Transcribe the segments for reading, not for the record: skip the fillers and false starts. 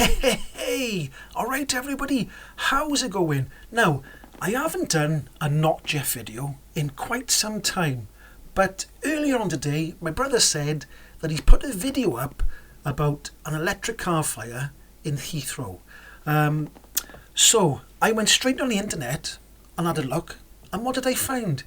Hey, alright everybody, how's it going? Now, I haven't done a Not Geoff video in quite some time, but earlier on today, my brother said that he's put a video up about an electric car fire in Heathrow. So, I went straight on the internet and had a look, and what did I find?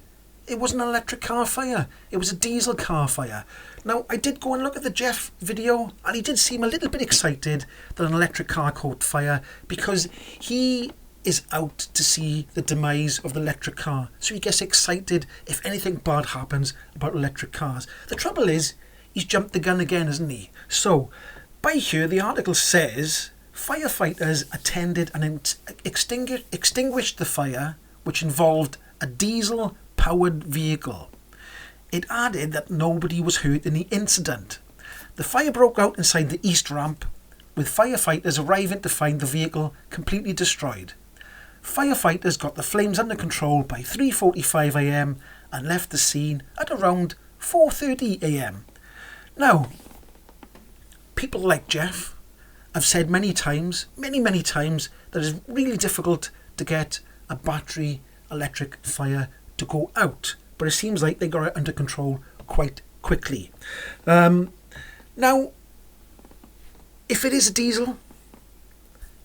It wasn't an electric car fire, it was a diesel car fire. Now, I did go and look at the Geoff video, and he did seem a little bit excited that an electric car caught fire because he is out to see the demise of the electric car. So he gets excited if anything bad happens about electric cars. The trouble is, he's jumped the gun again, hasn't he? So, by here, the article says, firefighters attended and extinguished the fire, which involved a diesel-powered vehicle. It added that nobody was hurt in the incident. The fire broke out inside the east ramp, with firefighters arriving to find the vehicle completely destroyed. Firefighters got the flames under control by 3:45 a.m. and left the scene at around 4:30 a.m. Now, people like Geoff have said many times, many times, that it's really difficult to get a battery electric fire to go out, but it seems like they got it under control quite quickly. Now, if it is a diesel,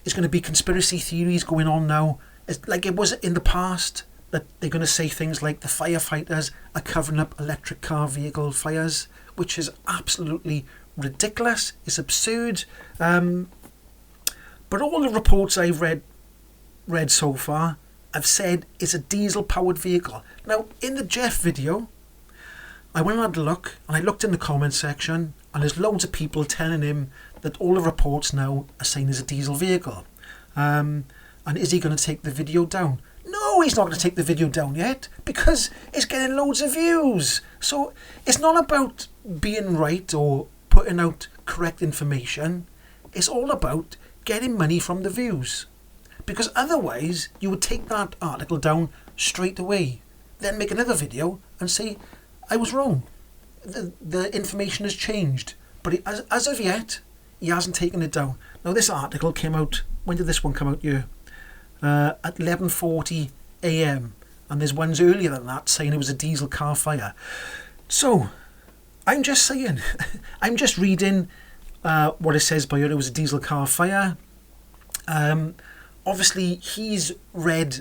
it's going to be conspiracy theories going on now. It's like it was in the past, that they're going to say things like the firefighters are covering up electric car vehicle fires, which is absolutely ridiculous. It's absurd. But all the reports I've read so far have said it's a diesel-powered vehicle. Now, in the Geoff video, I went and had a look, and I looked in the comment section, and there's loads of people telling him that all the reports now are saying it's a diesel vehicle. And is he going to take the video down? No, he's not going to take the video down yet, because it's getting loads of views. So it's not about being right or putting out correct information. It's all about getting money from the views. Because otherwise, you would take that article down straight away, then make another video and say, I was wrong. The information has changed. But as of yet, he hasn't taken it down. Now, this article came out, when did this one come out here? At 11:40 a.m. And there's ones earlier than that saying it was a diesel car fire. So, I'm just saying, I'm just reading what it says by here. It was a diesel car fire. Obviously, he's read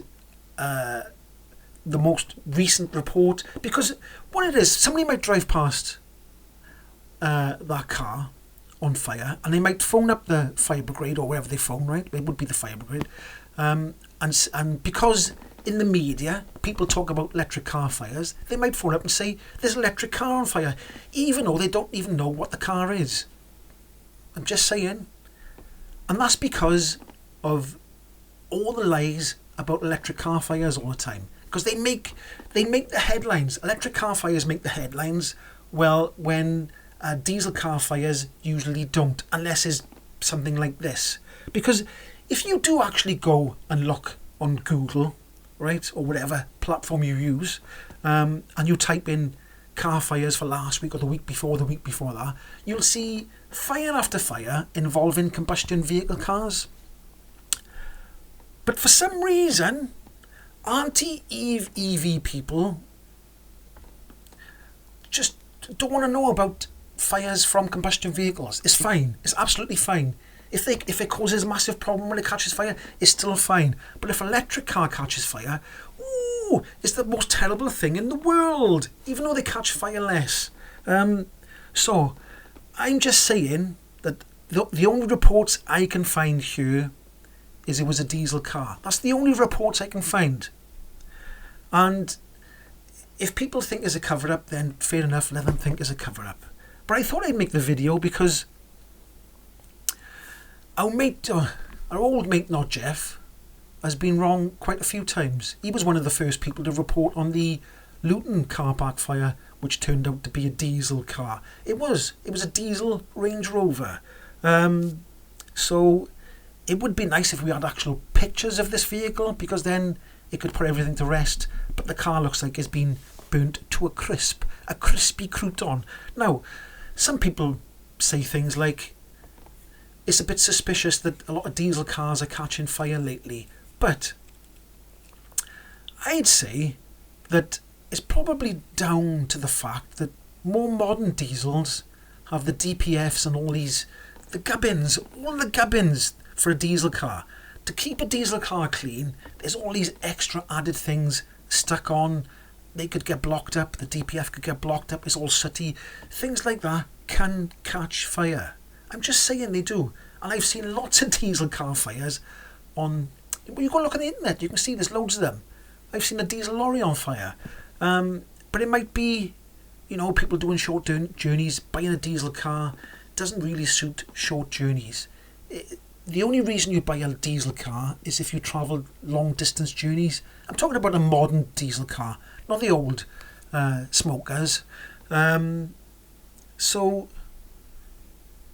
the most recent report, because what it is, somebody might drive past that car on fire, and they might phone up the fire brigade or wherever they phone, right? It would be the fire brigade. And because in the media, people talk about electric car fires, they might phone up and say, there's an electric car on fire, even though they don't even know what the car is. I'm just saying. And that's because of all the lies about electric car fires all the time. Because they make the headlines. Electric car fires make the headlines, well, when diesel car fires usually don't, unless it's something like this. Because if you do actually go and look on Google, right, or whatever platform you use, and you type in car fires for last week or the week before that, you'll see fire after fire involving combustion vehicle cars. But for some reason, anti-EV people just don't want to know about fires from combustion vehicles. It's fine. It's absolutely fine. If it causes a massive problem when it catches fire, it's still fine. But if an electric car catches fire, ooh, it's the most terrible thing in the world, even though they catch fire less. So, I'm just saying that the only reports I can find here is it was a diesel car. That's the only reports I can find. And if people think it's a cover-up, then fair enough, let them think it's a cover-up. But I thought I'd make the video because our old mate Not Geoff has been wrong quite a few times. He was one of the first people to report on the Luton car park fire, which turned out to be a diesel car. It was a diesel Range Rover. So it would be nice if we had actual pictures of this vehicle, because then it could put everything to rest. But the car looks like it's been burnt to a crisp, a crispy crouton. Now, some people say things like, it's a bit suspicious that a lot of diesel cars are catching fire lately. But I'd say that it's probably down to the fact that more modern diesels have the DPFs and all the gubbins, all the gubbins for a diesel car. To keep a diesel car clean, there's all these extra added things stuck on. They could get blocked up, the DPF could get blocked up, it's all sooty. Things like that can catch fire. I'm just saying they do. And I've seen lots of diesel car fires on... Well, you go look on the internet, you can see there's loads of them. I've seen a diesel lorry on fire. But it might be, you know, people doing short journeys, buying a diesel car doesn't really suit short journeys. The only reason you buy a diesel car is if you travel long distance journeys. I'm talking about a modern diesel car, not the old smokers. So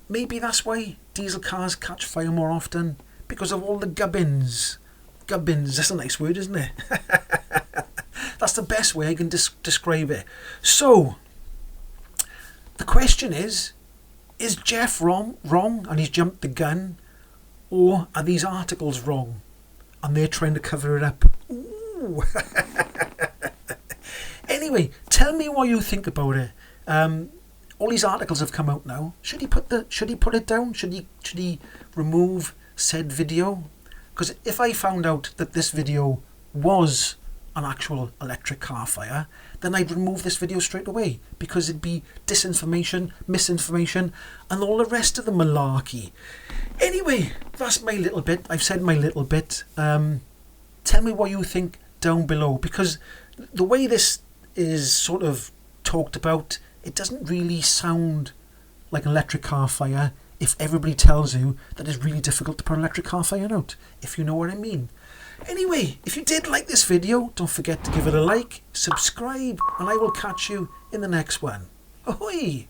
maybe that's why diesel cars catch fire more often, because of all the gubbins. Gubbins, that's a nice word, isn't it? That's the best way I can describe it. So, the question is Jeff wrong and he's jumped the gun? Or are these articles wrong and they're trying to cover it up? Ooh. Anyway, tell me what you think about it. All these articles have come out now. Should he put it down? Should he remove said video? Because if I found out that this video was an actual electric car fire, then I'd remove this video straight away, because it'd be disinformation, misinformation, and all the rest of the malarkey. Anyway, that's my little bit. I've said my little bit. Tell me what you think down below, because the way this is sort of talked about, it doesn't really sound like an electric car fire if everybody tells you that it's really difficult to put an electric car fire out, if you know what I mean. Anyway, if you did like this video, don't forget to give it a like, subscribe, and I will catch you in the next one. Ahoy!